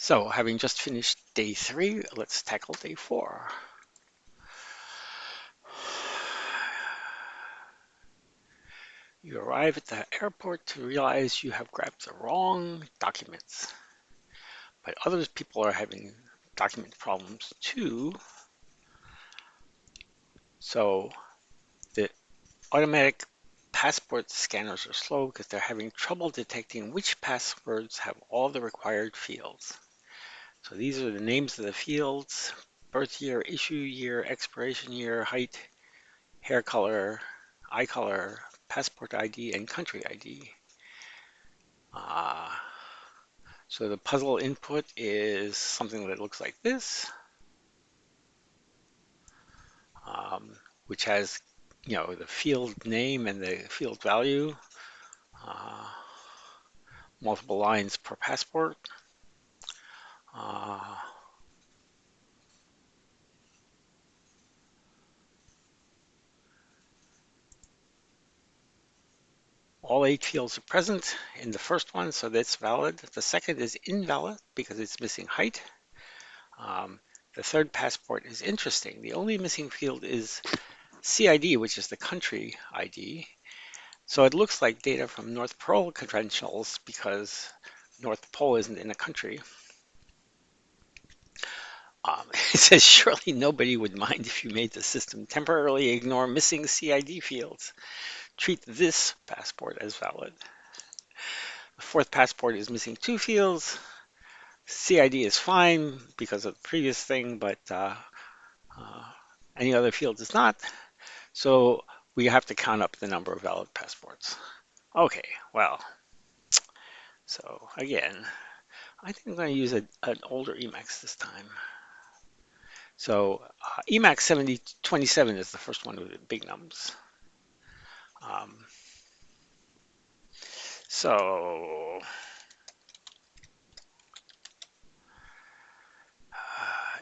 So, having just finished day 3, let's tackle day 4. You arrive at the airport to realize you have grabbed the wrong documents, but other people are having document problems too. So, the automatic passport scanners are slow because they're having trouble detecting which passwords have all the required fields. So, these are the names of the fields: birth year, issue year, expiration year, height, hair color, eye color, passport ID, and country ID. Uh, so the puzzle input is something that looks like this, um, which has, the field name and the field value, uh, multiple lines per passport. Uh, all 8 fields are present in the first one, so that's valid. The second is invalid because it's missing height. Um, the third passport is interesting. The only missing field is CID, which is the country ID. So it looks like data from North Pole credentials because North Pole isn't in a country. It says, surely nobody would mind if you made the system temporarily ignore missing CID fields. Treat this passport as valid. The fourth passport is missing 2 fields. CID is fine because of the previous thing, but uh, any other field is not. So we have to count up the number of valid passports. Okay, well, so again, I think I'm going to use an older Emacs this time. So Emacs 7027 is the first one with the big numbers. Um, so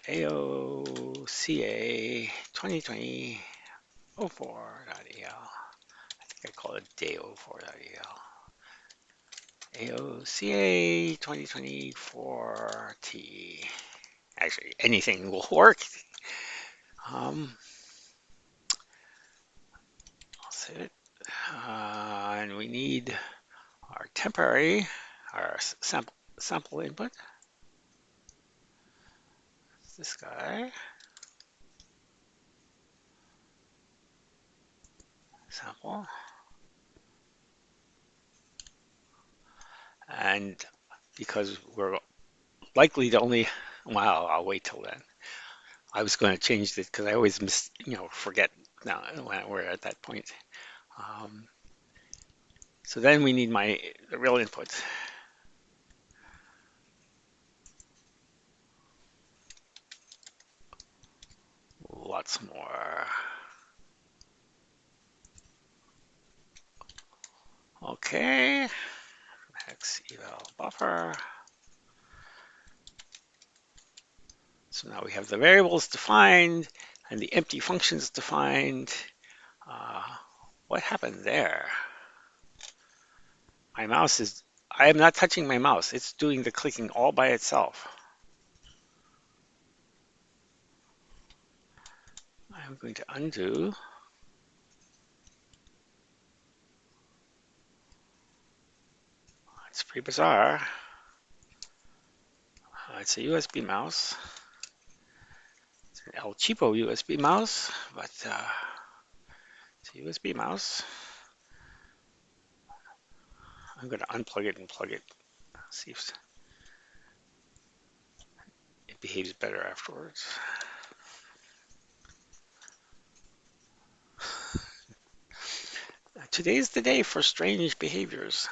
aoca 2020 04.el. I think I call it day 04.el. aoca 2024t. Actually, anything will work. Um, I'll save it. And we need our temporary, our sample input. This guy, sample, and because we're likely to only, well, I'll wait till then. I was going to change it because I always forget now when we're at that point. Um, so then we need the real input. Lots more. Okay, hex eval buffer. So now we have the variables defined and the empty functions defined. Uh, what happened there? My mouse is, I am not touching my mouse. It's doing the clicking all by itself. I'm going to undo. It's pretty bizarre. It's a USB mouse. It's an El Cheapo USB mouse, but it's a USB mouse. I'm going to unplug it and plug it. See if it behaves better afterwards. Today's the day for strange behaviors.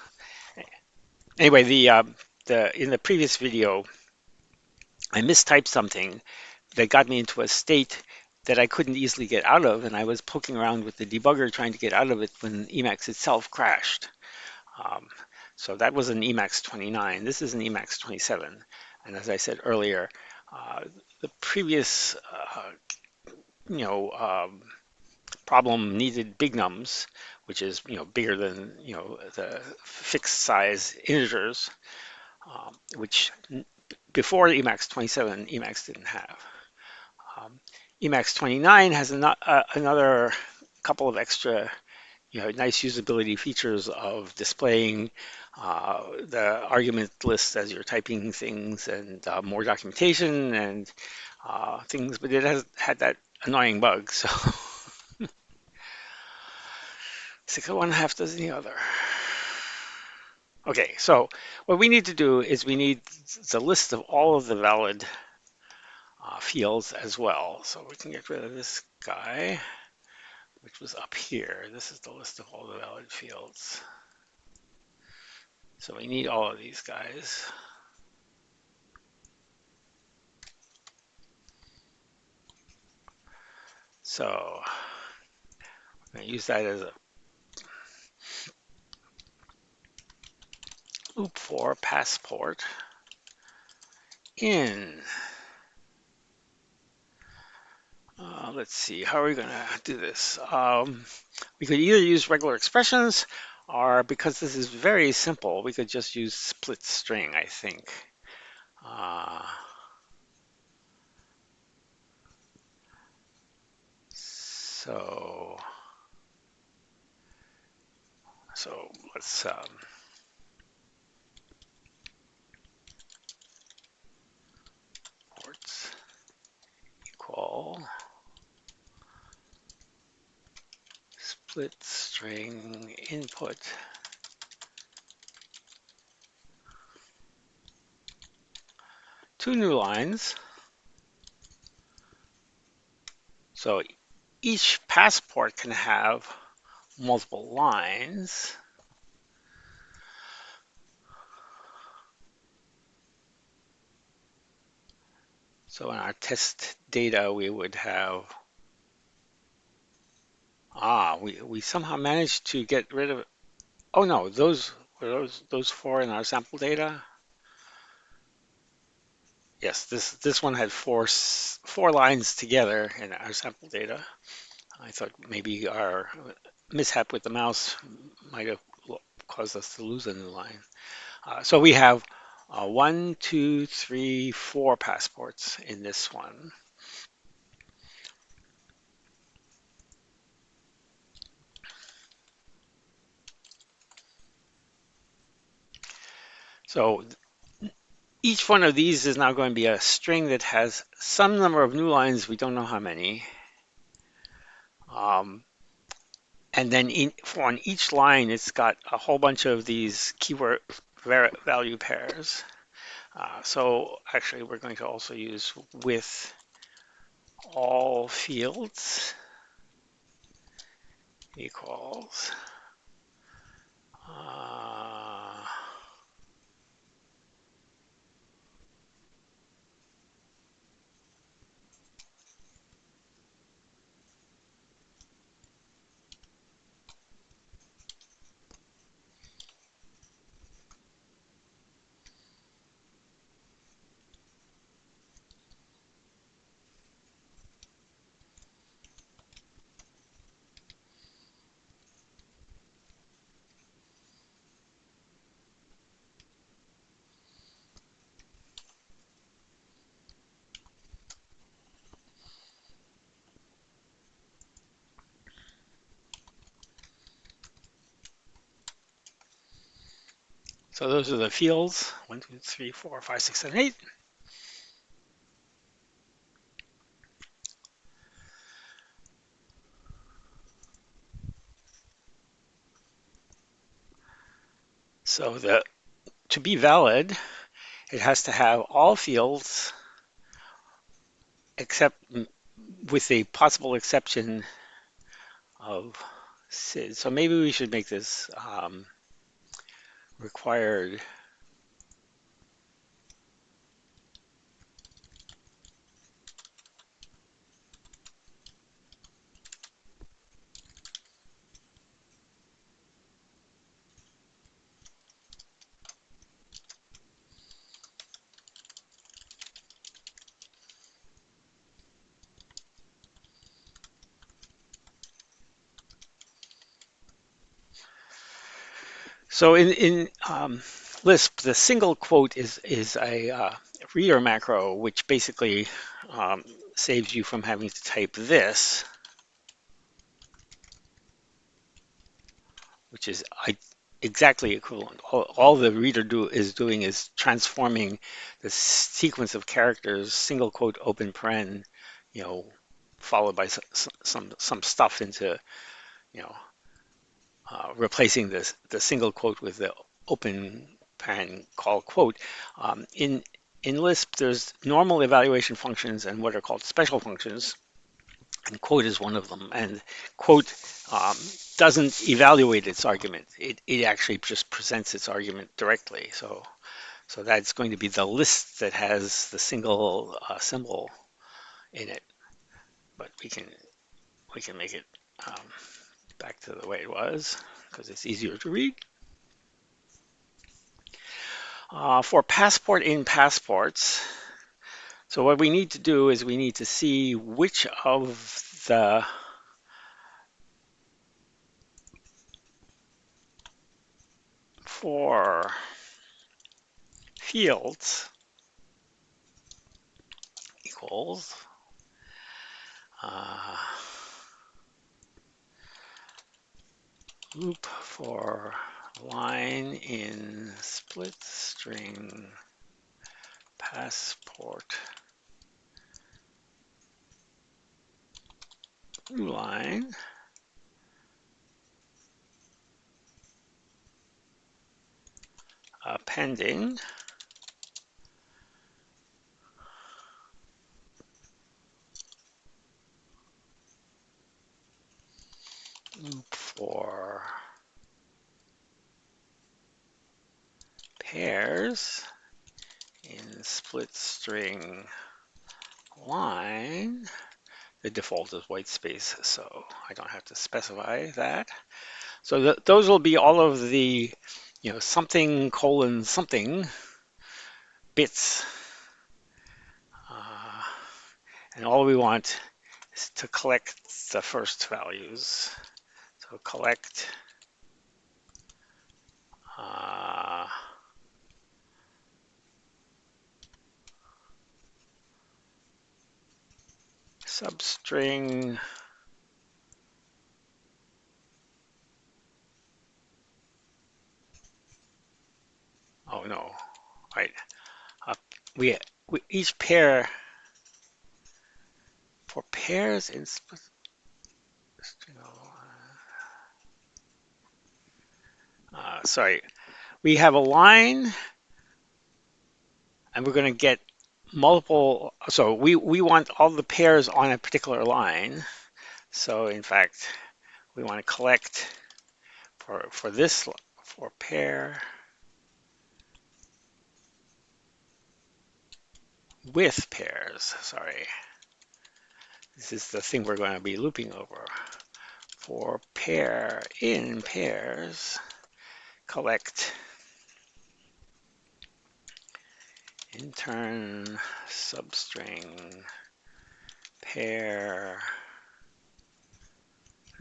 Anyway, the in the previous video, I mistyped something that got me into a state that I couldn't easily get out of, and I was poking around with the debugger trying to get out of it when Emacs itself crashed. Um, so that was an Emacs 29. This is an Emacs 27. And as I said earlier, the previous you know problem needed big nums, which is bigger than the fixed size integers, which before Emacs 27, Emacs didn't have. Um, Emacs 29 has another couple of extra, nice usability features of displaying the argument list as you're typing things and more documentation and things, but it has had that annoying bug. So six of one, half dozen the other. Okay, so what we need to do is we need the list of all of the valid fields as well. So we can get rid of this guy, which was up here. This is the list of all the valid fields. So we need all of these guys. So I'm going to use that as a loop for passport in. Let's see, how are we going to do this? We could either use regular expressions, or because this is very simple, we could just use split string, I think. Uh, so, so let's ports equal split string input. Two new lines. So each passport can have multiple lines. So in our test data, we would have, we somehow managed to get rid of, oh no, those were those four in our sample data. Yes, this one had four lines together in our sample data. I thought maybe our mishap with the mouse might have caused us to lose a new line. So we have 1, 2, 3, 4 passports in this one. So each one of these is now going to be a string that has some number of new lines. We don't know how many. And then on each line, it's got a whole bunch of these keyword value pairs. So actually, we're going to also use with all fields equals. Uh, so those are the fields, 1, 2, 3, 4, 5, 6, 7, 8. So to be valid, it has to have all fields except with a possible exception of SID. So maybe we should make this required. So in Lisp, the single quote is a reader macro, which basically um, saves you from having to type this, which is exactly equivalent. All the reader is doing is transforming the sequence of characters, single quote, open paren, you know, followed by some stuff into, you know, replacing the single quote with the open paren call quote. In Lisp, there's normal evaluation functions and what are called special functions, and quote is one of them. And quote um, doesn't evaluate its argument. It actually just presents its argument directly. So that's going to be the list that has the single symbol in it. But we can make it um, back to the way it was because it's easier to read. For passport in passports, so what we need to do is we need to see which of the four fields equals uh, loop for line in split string passport line pending loop for pairs in split string line. The default is white space, so I don't have to specify that. So those will be all of the, something colon something bits. Uh, and all we want is to collect the first values. So collect uh, substring oh no, right. Uh, we, we each pair for pairs in split string. Sorry, we have a line and we're going to get multiple. So we want all the pairs on a particular line. So in fact, we want to collect for this for pair with pairs. Sorry, this is the thing we're going to be looping over. For pair in pairs, collect intern substring pair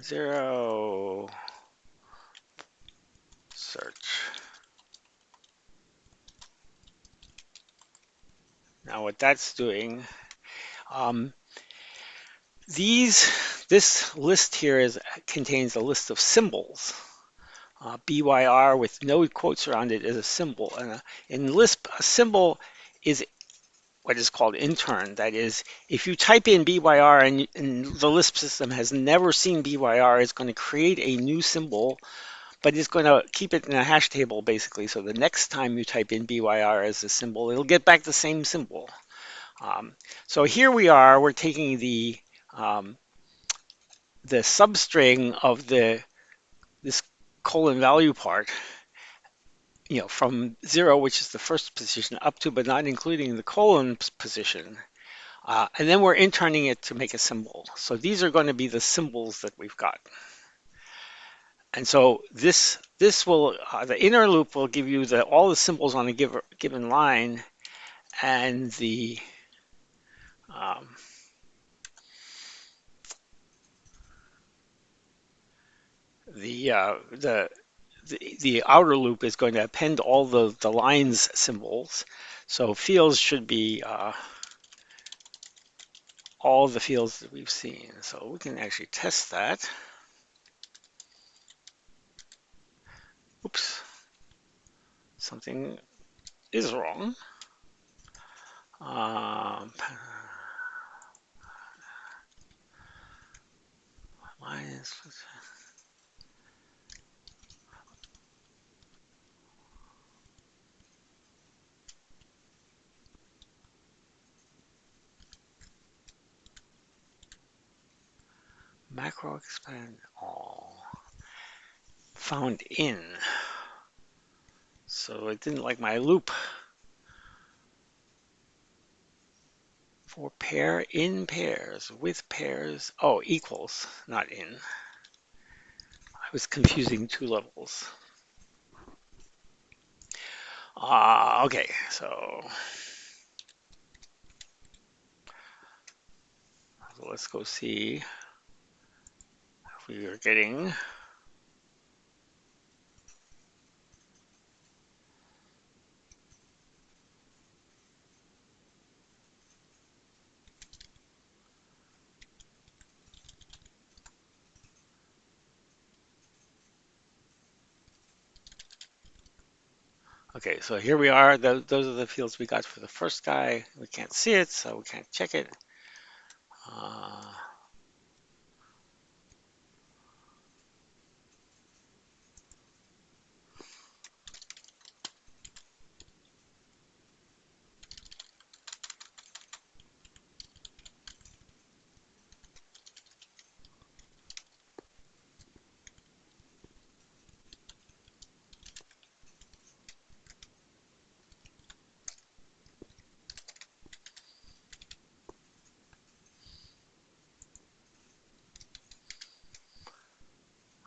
0 search. Now what that's doing, um, this list here contains a list of symbols. BYR with no quotes around it is a symbol. And in Lisp, a symbol is what is called intern. That is, if you type in BYR and the Lisp system has never seen BYR, it's going to create a new symbol, but it's going to keep it in a hash table basically. So the next time you type in BYR as a symbol, it'll get back the same symbol. So here we are, we're taking um, the substring of this colon value part, from 0, which is the first position, up to but not including the colon position. And then we're interning it to make a symbol. So these are going to be the symbols that we've got. And so this will, the inner loop will give you all the symbols on a given line, and um, the the outer loop is going to append all the lines symbols. So fields should be all the fields that we've seen. So we can actually test that. Oops, something is wrong. Um, minus, macro expand all. Found in. So it didn't like my loop. For pair in pairs with pairs. Oh, equals, not in. I was confusing two levels. Okay, so let's go see if we are getting. Okay, so here we are. Those are the fields we got for the first guy. We can't see it, so we can't check it. Uh,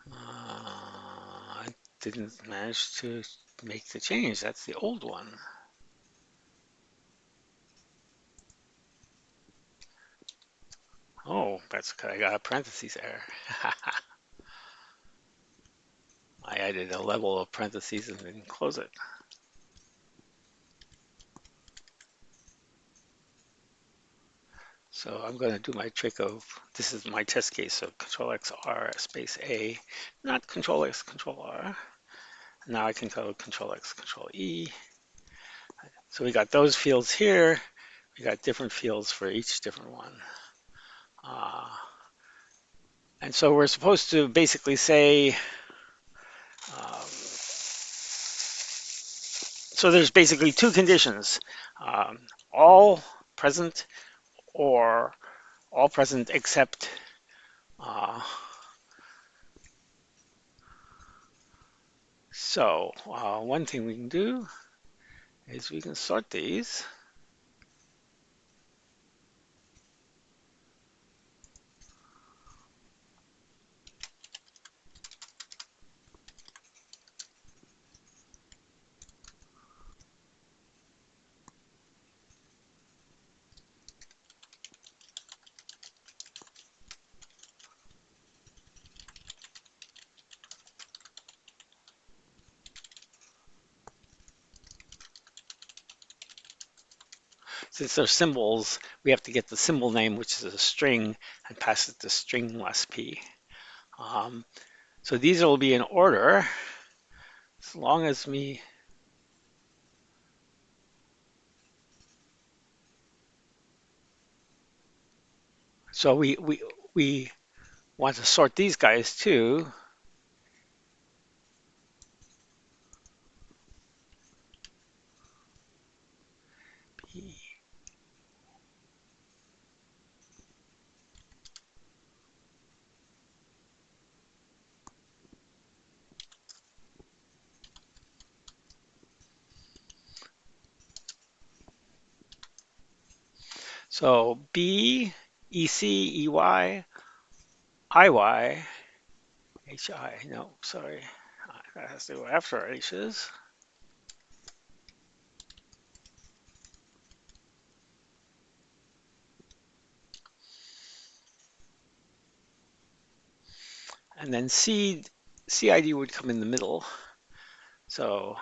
I didn't manage to make the change. That's the old one. Oh, that's because I got a parentheses error. I added a level of parentheses and didn't close it. So I'm going to do my trick of, this is my test case, so Control X R space A, not Control X Control R. Now I can go Control X Control E. So we got those fields here. We got different fields for each different one. Uh, and so we're supposed to basically say, so there's basically two conditions, all present or all present except one thing we can do is we can sort these. Since they're symbols, we have to get the symbol name, which is a string, and pass it to string less p. Um, so these will be in order, as long as me. So we want to sort these guys too. So B, E C, E Y, I Y, H I. No, sorry, that has to go after H's. And then C, CID would come in the middle. So,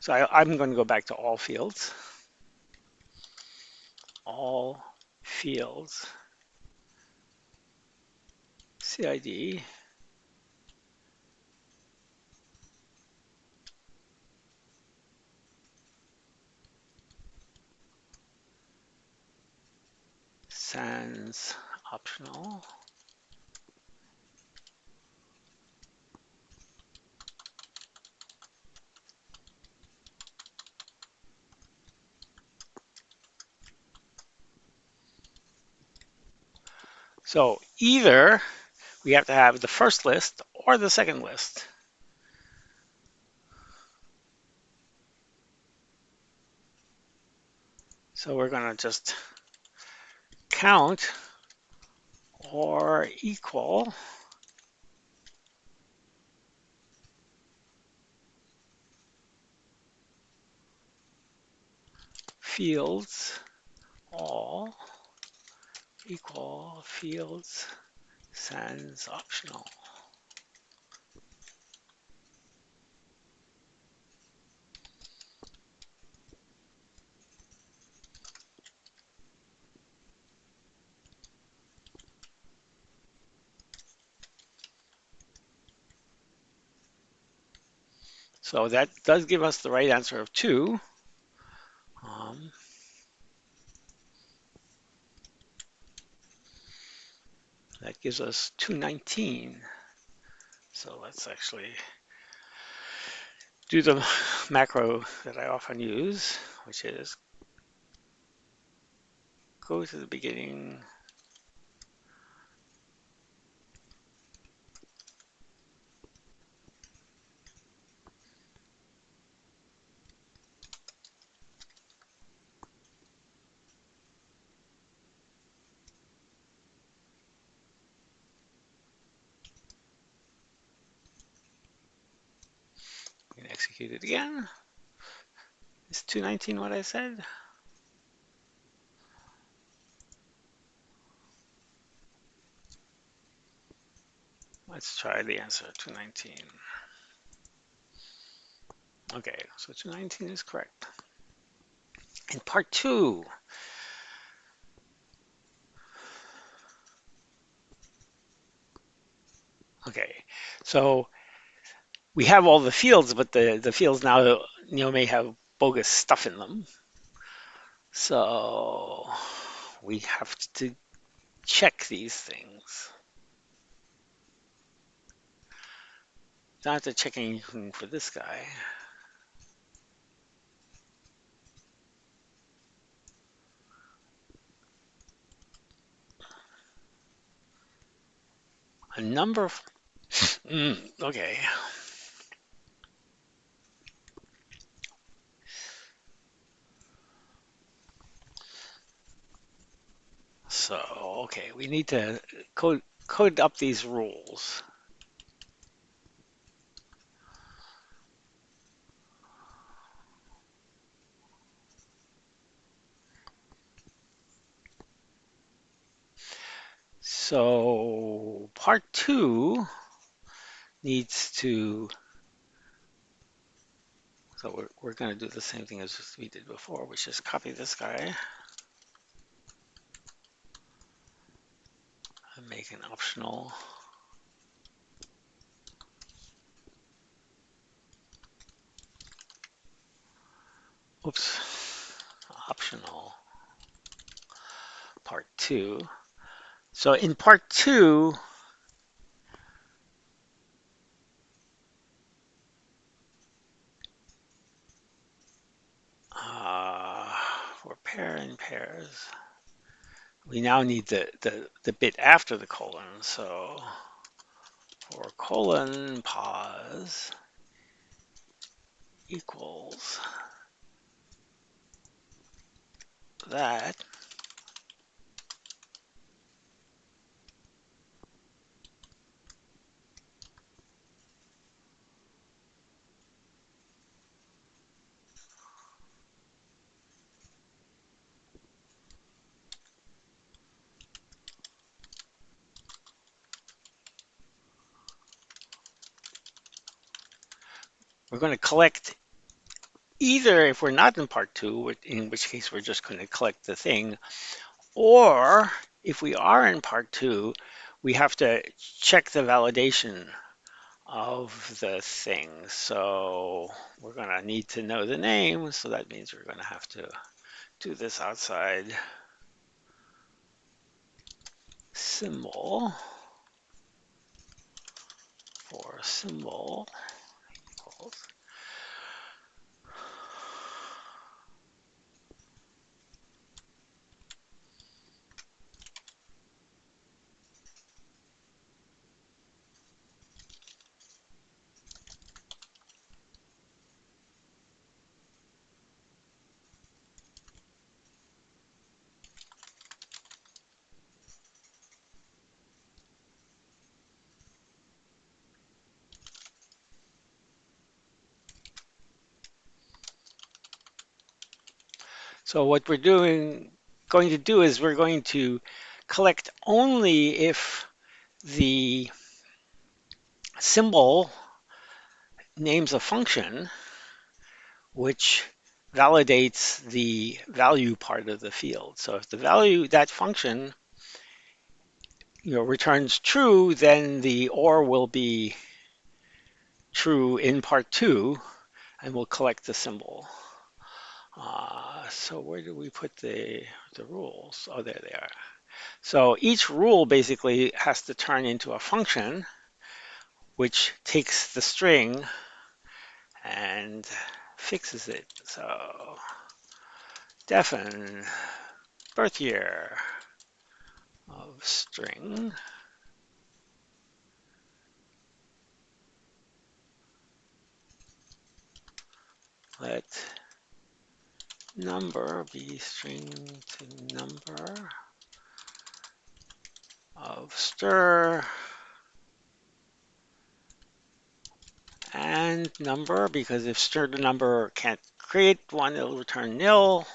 I'm going to go back to all fields. All fields, CID, sans optional. So either we have to have the first list or the second list. So we're going to just count or equal fields all equal fields sans optional. So that does give us the right answer of 2. Um, that gives us 219. So let's actually do the macro that I often use, which is go to the beginning, and execute it again. Is 219 what I said? Let's try the answer, 219. Okay, so 219 is correct. In part 2, okay, so we have all the fields, but the fields now may have bogus stuff in them. So we have to check these things. Don't have to check anything for this guy. A number of, okay. So, okay, we need to code up these rules. So part 2 needs to, so we're going to do the same thing as we did before, which is copy this guy and make an optional. Oops, optional part 2. So in part 2, for pair and pairs, we now need the bit after the colon. So for colon pause equals that. we're going to collect either if we're not in part two, in which case we're just going to collect the thing, or if we are in part two, we have to check the validation of the thing. So we're going to need to know the name. So that means we're going to have to do this outside symbol for symbol equals. So what we're going to do is we're going to collect only if the symbol names a function which validates the value part of the field. So if the value, that function, returns true, then the OR will be true in part two, and we'll collect the symbol. So where do we put the rules? Oh, there they are. So each rule basically has to turn into a function which takes the string and fixes it. So define birth year of string. Let number be string to number of stir and number, because if stir to number can't create one, it'll return nil.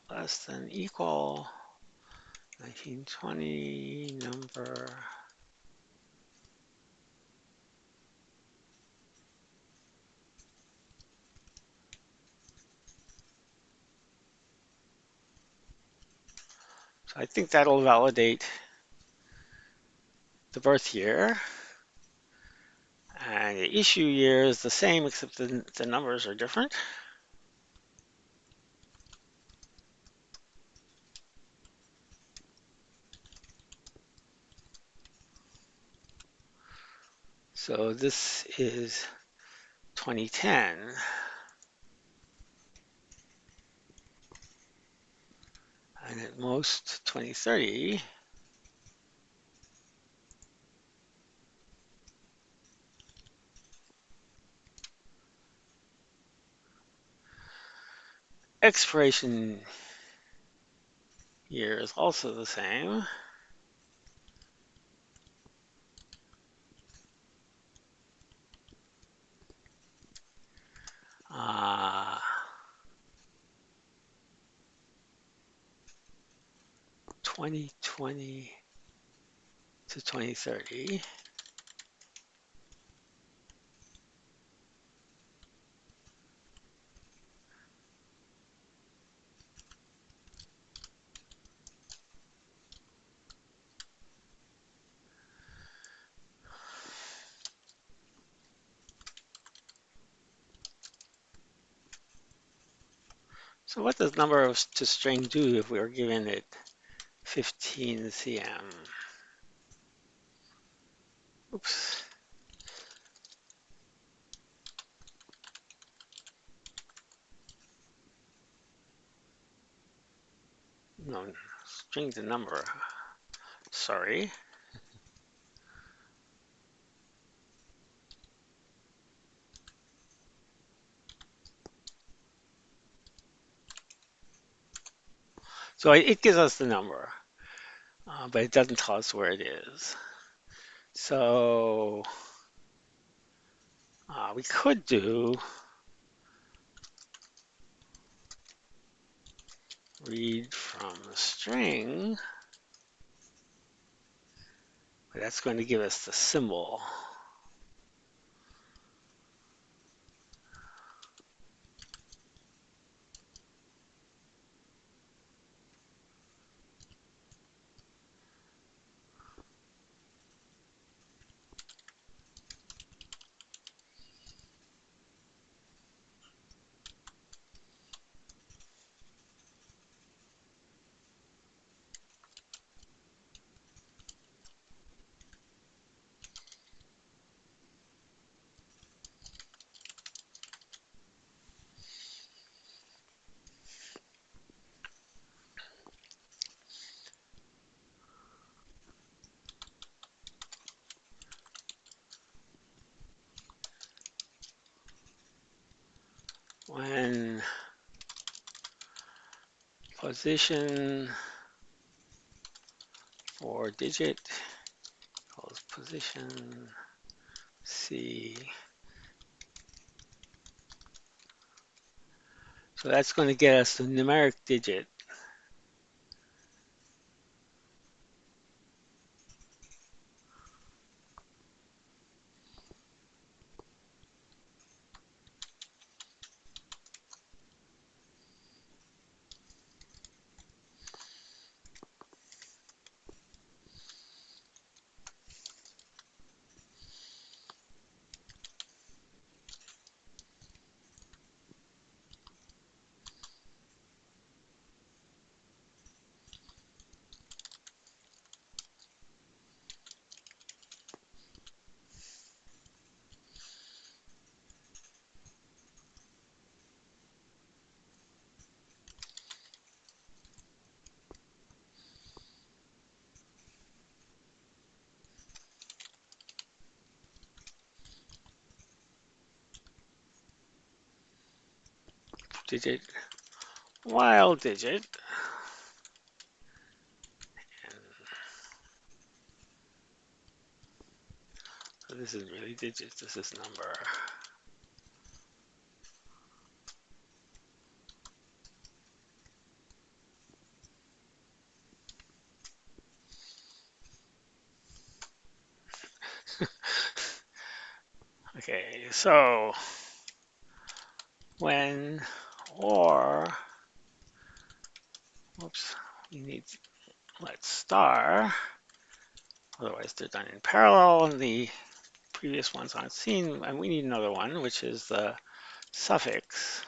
Less than equal 1920 number. So I think that'll validate the birth year. And the issue year is the same, except the numbers are different. So this is 2010. And at most 2030. Expiration year is also the same. Uh, 2020 to 2030. So what does number of to string do if we are given it 15 cm? Oops. No, string to number. Sorry. So it gives us the number, but it doesn't tell us where it is. So we could do read from string, That's going to give us the symbol. When position for digit equals position C. So that's going to get us the numeric digit. Digit, wild digit. So this is really digits, this is number. Okay, so when or, whoops, we need let star, otherwise they're done in parallel and the previous ones aren't seen, and we need another one, which is the suffix.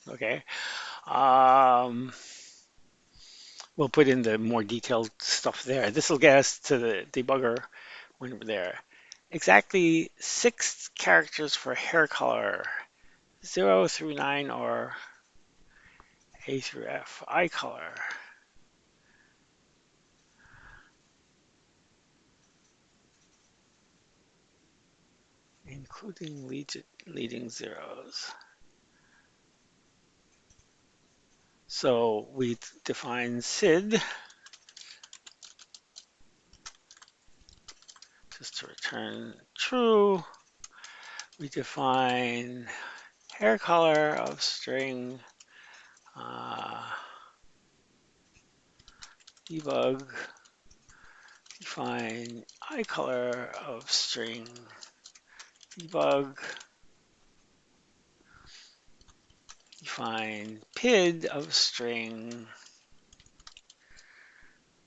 Okay. Um, we'll put in the more detailed stuff there. This will get us to the debugger when we're there. Exactly 6 characters for hair color, 0 through 9 or A through F. Eye color. Including leading zeros. So we define SID just to return true. We define hair color of string debug. Define eye color of string debug. Define PID of string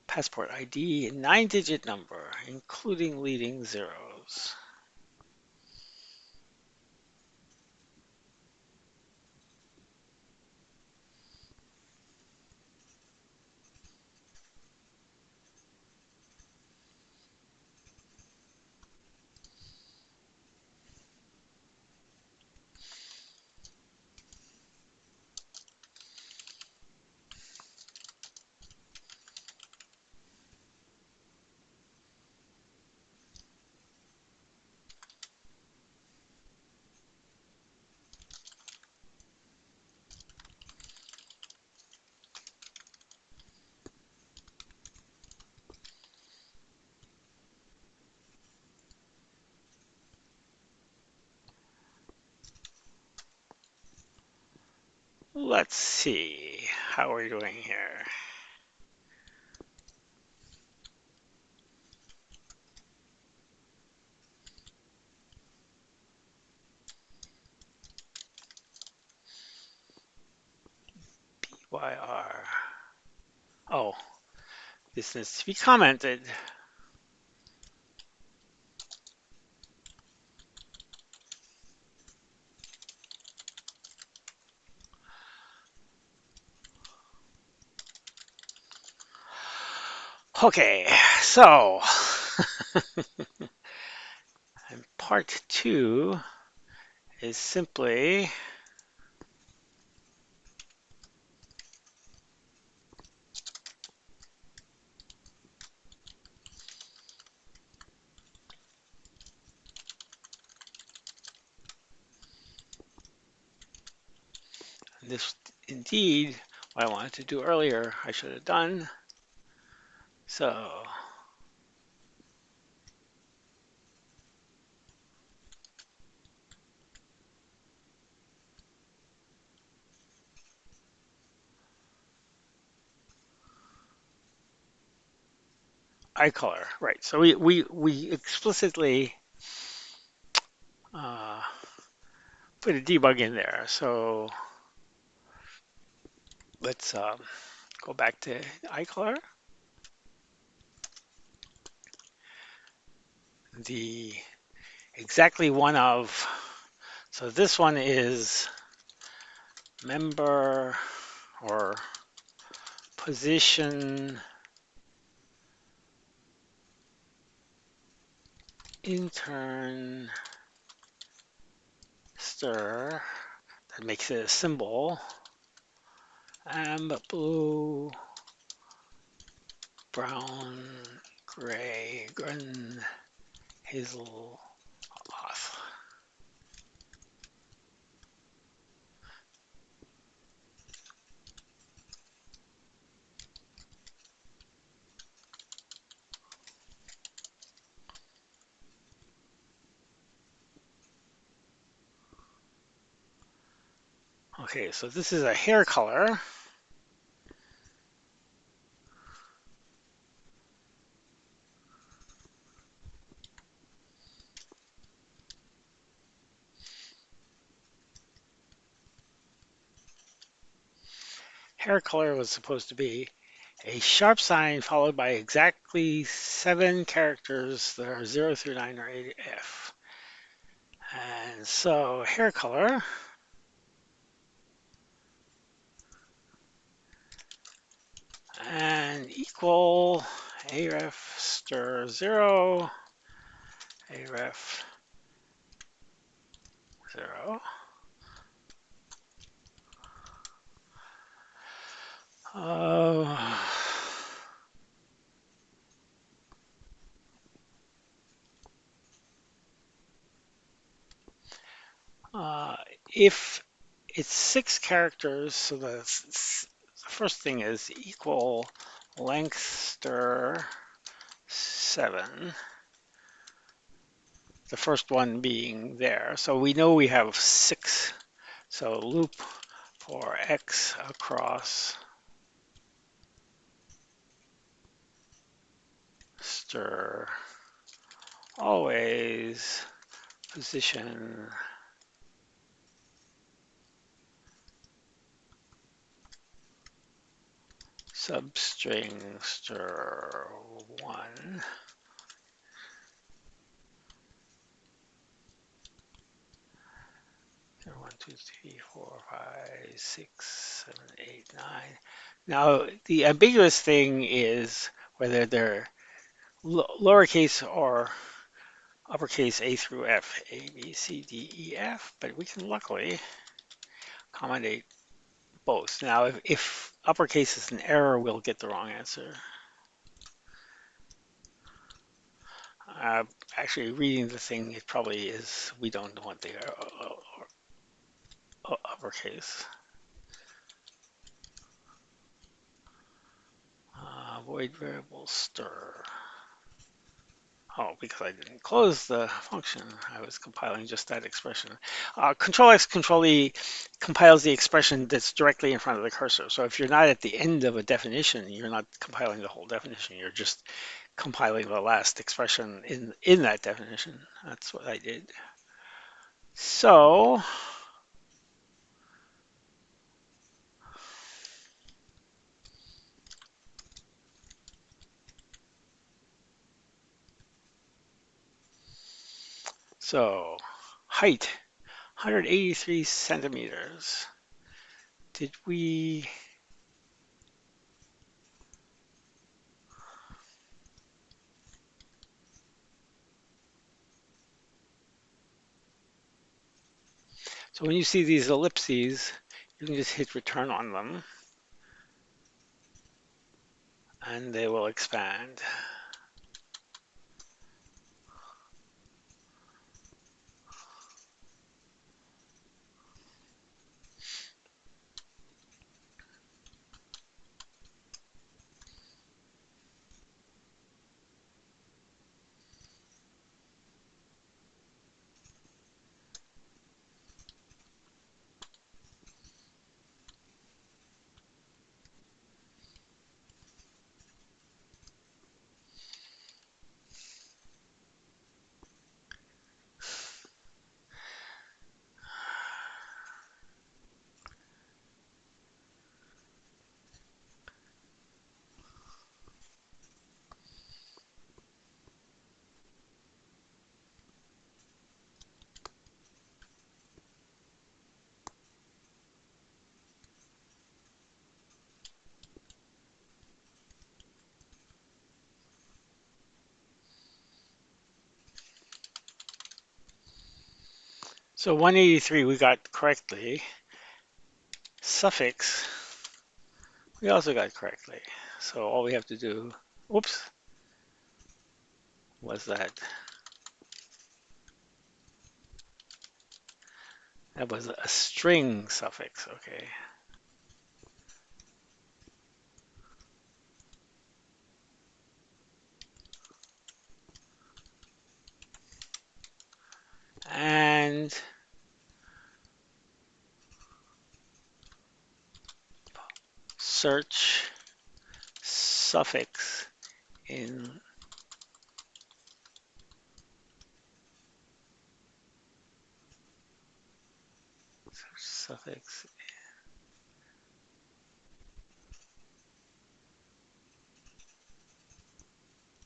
passport ID 9-digit number, including leading zeros. Let's see how we're doing here. BYR. Oh, this needs to be commented. Okay, so and part two is simply this indeed what I wanted to do earlier, I should have done. So eye color, right. So we explicitly uh, put a debug in there. So let's go back to eye color. The exactly one of, so this one is member or position intern stir. That makes it a symbol. And blue, brown, gray, green, hazel, off. Okay, so this is a hair color. Hair color was supposed to be a sharp sign followed by exactly 7 characters that are 0 through 9 or 8F. And so hair color and equal aref stir 0, aref 0. Uh, uh, if it's 6 characters, so the first thing is equal length stir 7. The first one being there. So we know we have 6. So loop for x across stir always position substring stir 1. 1, 2, 3, 4, 5, 6, 7, 8, 9. Now, the ambiguous thing is whether they're lowercase or uppercase A through F, A, B, C, D, E, F, but we can luckily accommodate both. Now, if uppercase is an error, we'll get the wrong answer. Uh, Actually, reading the thing, it probably is, we don't want the uppercase. Void variable stir. Oh, because I didn't close the function. I was compiling just that expression. Control X, Control E compiles the expression that's directly in front of the cursor. So if you're not at the end of a definition, you're not compiling the whole definition. You're just compiling the last expression in that definition. That's what I did. So, so height, 183 centimeters. Did we? So when you see these ellipses, you can just hit return on them and they will expand. So 183 we got correctly. Suffix we also got correctly. So all we have to do, whoops, was that was a string suffix, okay. And search suffix in suffix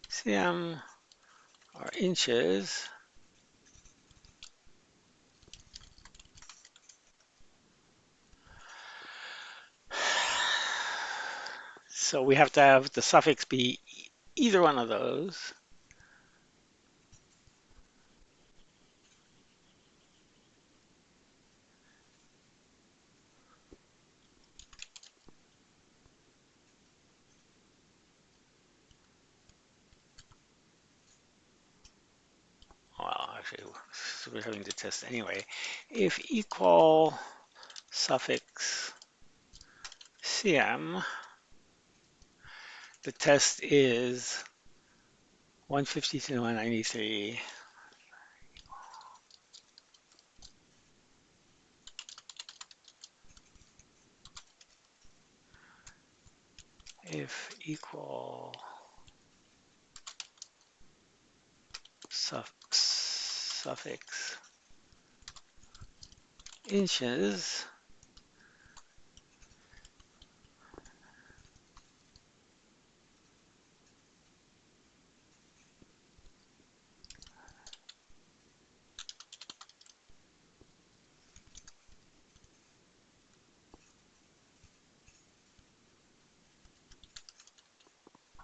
cm or inches. So we have to have the suffix be either one of those. Well, actually, so we're having to test anyway. If equal suffix cm, the test is 150 to 193. If equal suffix inches,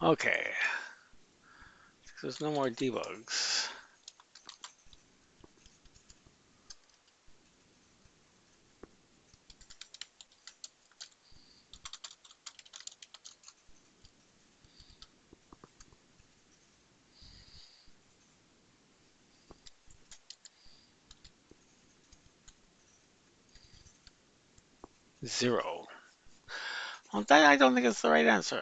okay, there's no more debugs. Zero. Well, that I don't think it's the right answer.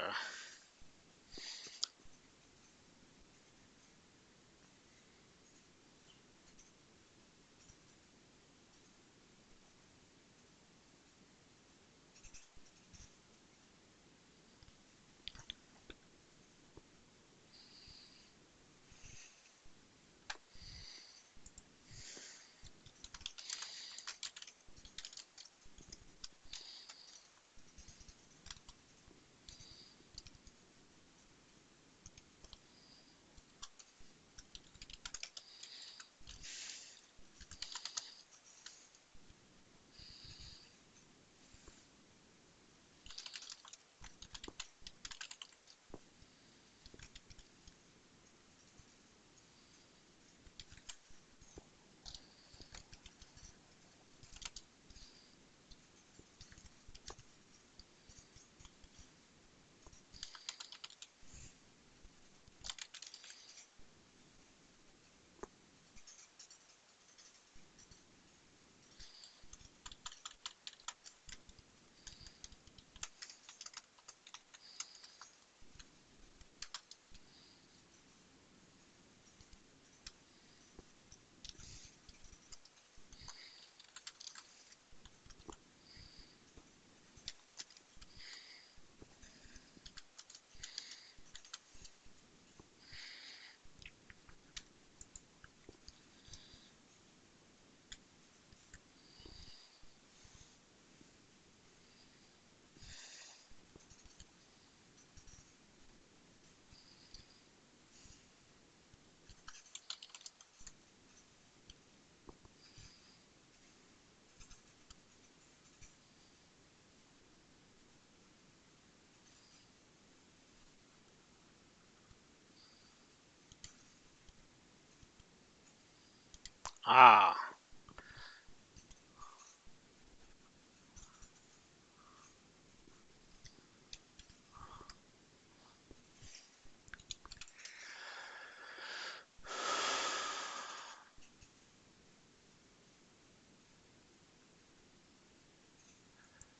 Ah,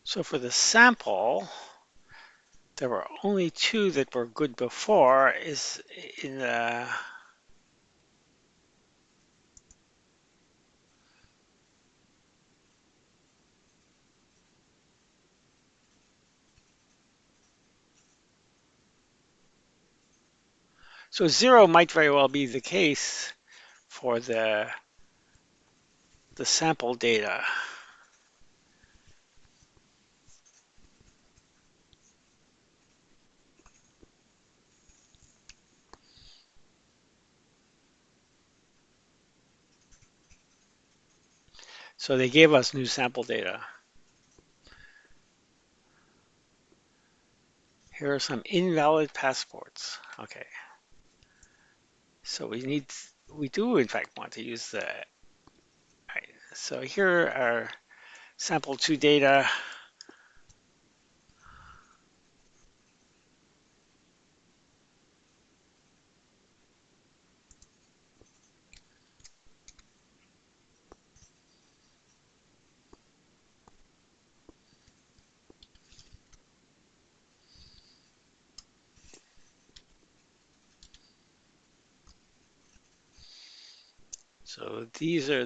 so for the sample, there were only two that were good before. Is in the so zero might very well be the case for the sample data. So they gave us new sample data. Here are some invalid passports. Okay, so we do in fact want to use the, right. So here are sample two data. So these are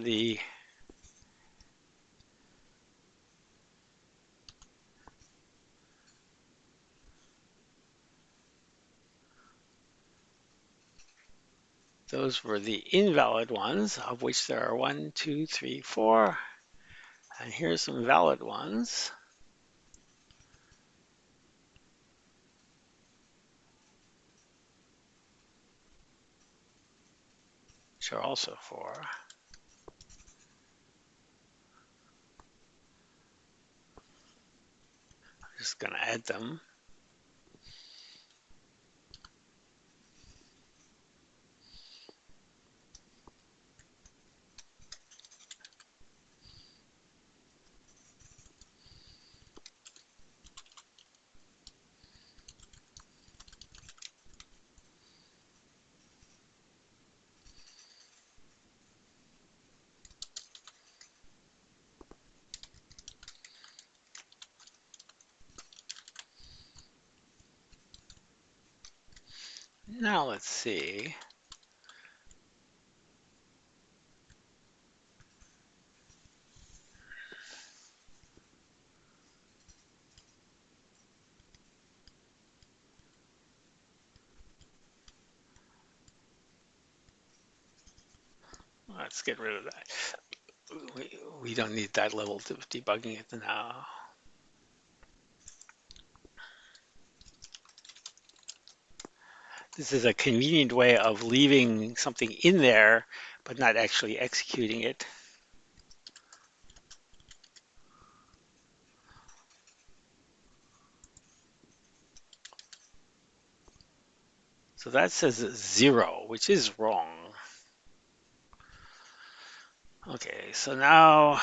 those were the invalid ones, of which there are one, two, three, four. And here's some valid ones, which are also four. I'm just going to add them. Now let's see. Let's get rid of that. We don't need that level of debugging it now. This is a convenient way of leaving something in there, but not actually executing it. So that says 0, which is wrong. Okay, so now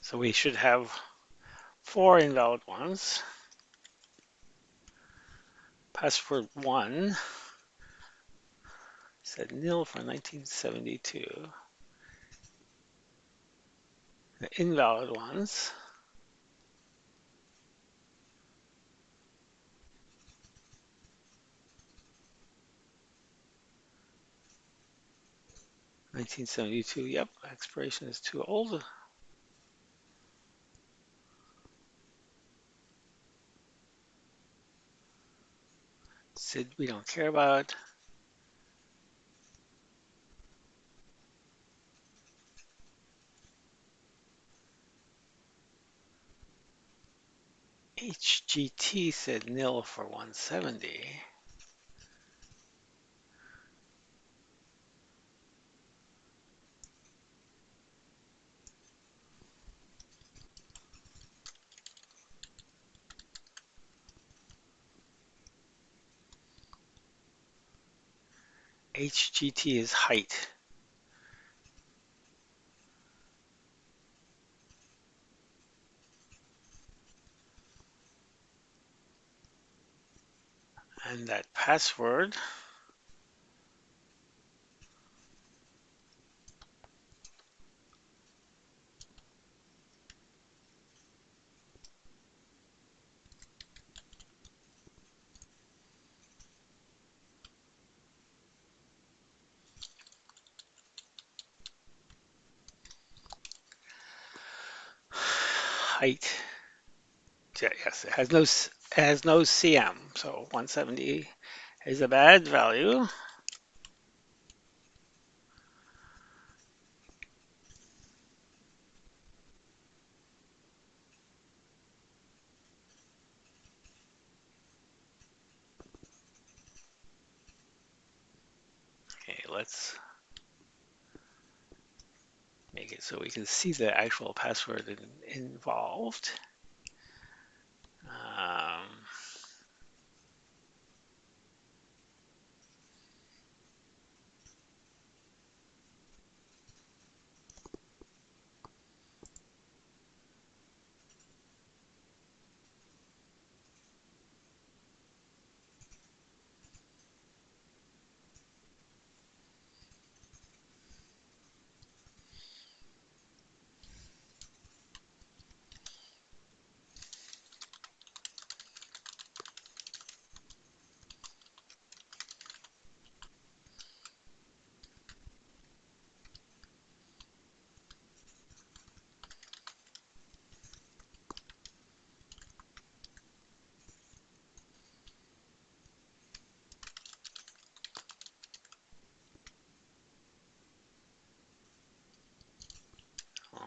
So we should have 4 invalid ones. Password 1 said nil for 1972. The invalid ones, $1972. Yep, expiration is too old. Sid, we don't care about. HGT said nil for 170. HGT is height. And that password height. Yes, it has no CM, so 170 is a bad value. Okay, let's make it so we can see the actual password involved. Um, uh,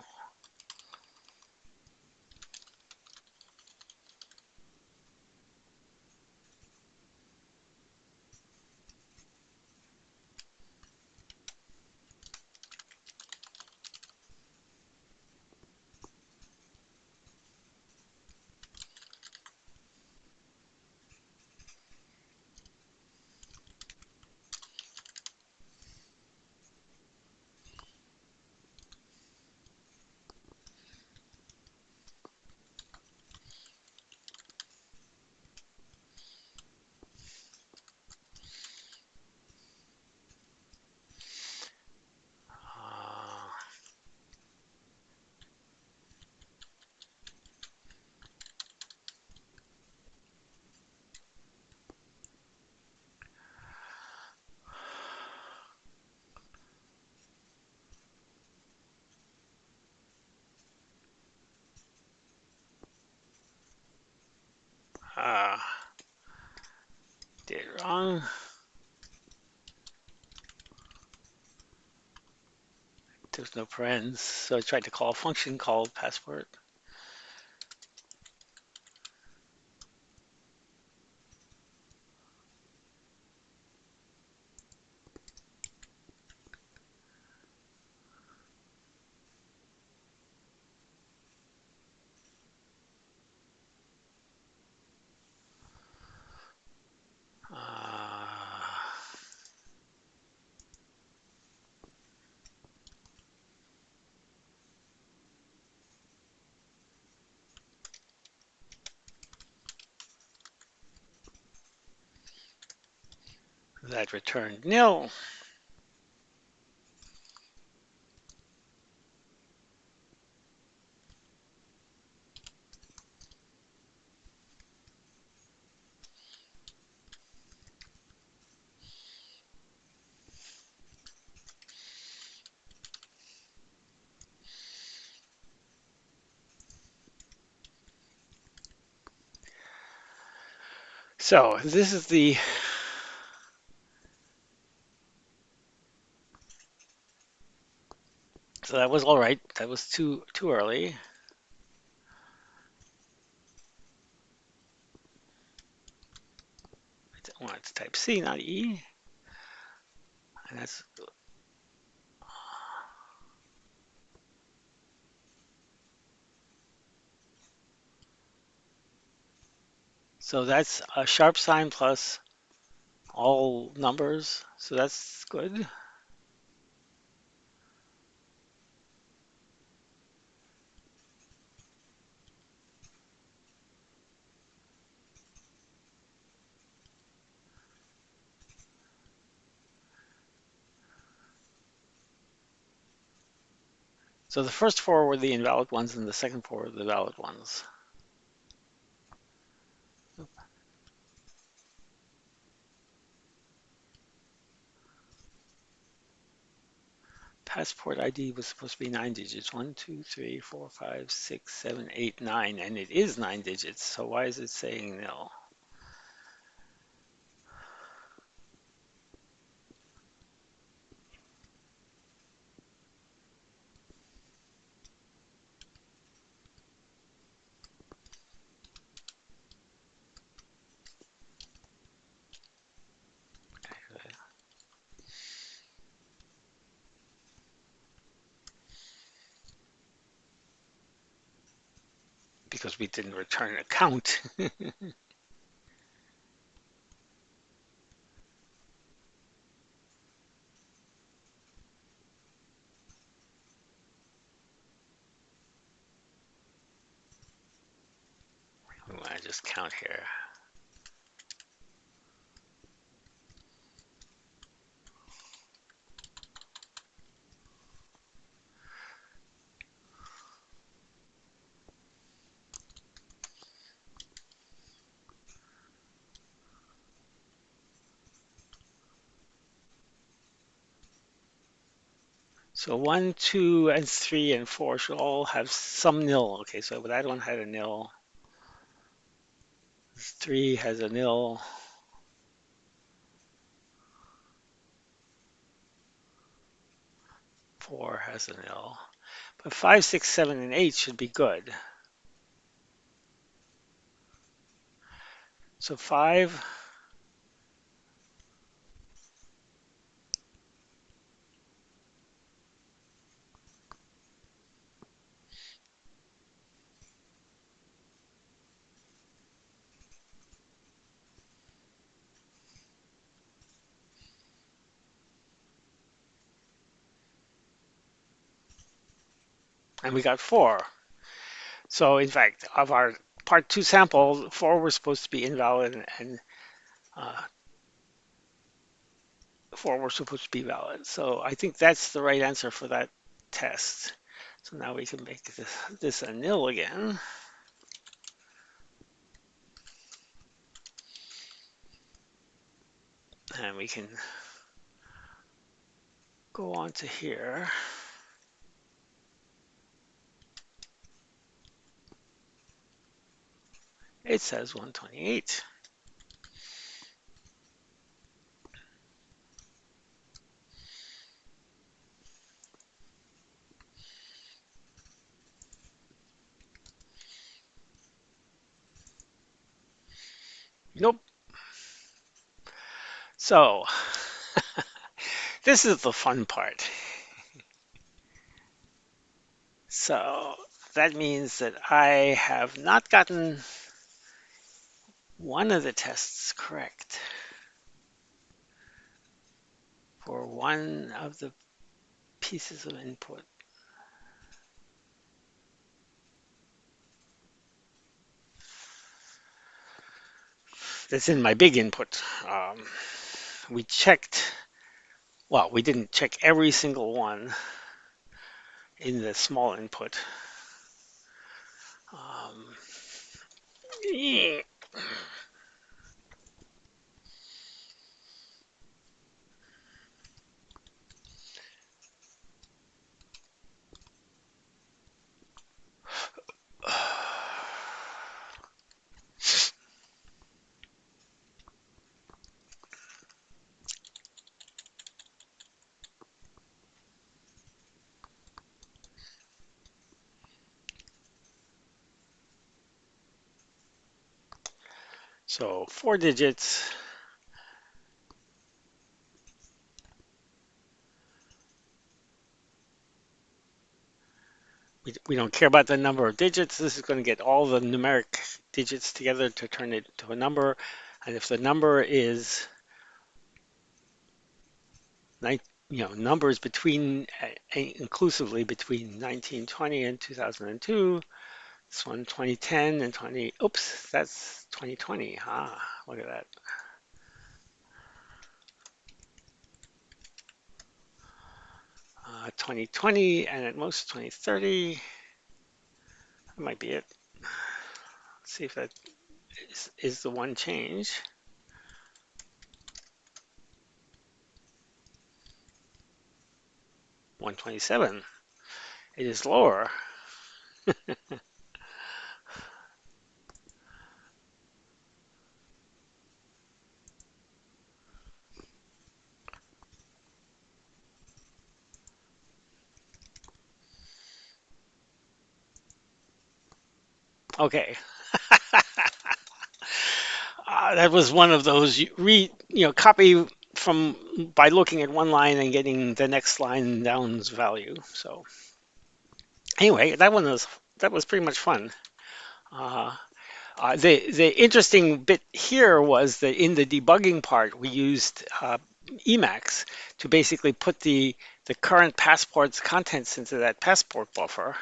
uh, did it wrong. There's no parens, so I tried to call a function called passport. Uh, that returned nil. So this is the, so that was all right. That was too early. I want to type C, not E. And that's, so that's a sharp sign plus all numbers. So that's good. So the first four were the invalid ones and the second four were the valid ones. Passport ID was supposed to be 9 digits. 1, 2, 3, 4, 5, 6, 7, 8, 9, and it is 9 digits. So why is it saying nil? Because we didn't return a count. We want to just count here. So 1, 2, and 3, and 4 should all have some nil. Okay, so that one had a nil. 3 has a nil. 4 has a nil. But 5, 6, 7, and 8 should be good. So 5, and we got 4. So in fact, of our part 2 sample, 4 were supposed to be invalid and 4 were supposed to be valid. So I think that's the right answer for that test. So now we can make this a nil again. And we can go on to here. It says 128. Nope. So this is the fun part. So that means that I have not gotten one of the tests correct for one of the pieces of input. That's in my big input. we checked, well, we didn't check every single one in the small input. Um, so 4 digits. We don't care about the number of digits. This is going to get all the numeric digits together to turn it to a number. And if the number is, numbers between, inclusively between 1920 and 2002, this one 2010 and 20, oops, that's 2020. Ah, look at that. 2020 and at most 2030. That might be it. Let's see if that is the one change. 127. It is lower. Okay. That was one of those copy from by looking at one line and getting the next line down's value. So anyway, that was pretty much fun. Uh, the interesting bit here was that in the debugging part, we used Emacs to basically put the current passport's contents into that passport buffer,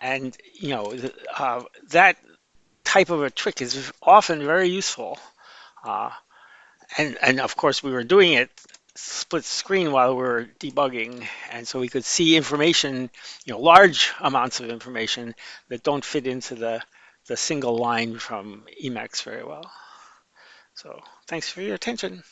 and that type of a trick is often very useful. Uh, and of course, we were doing it split screen while we were debugging, and so we could see information, large amounts of information that don't fit into the single line from Emacs very well. So thanks for your attention.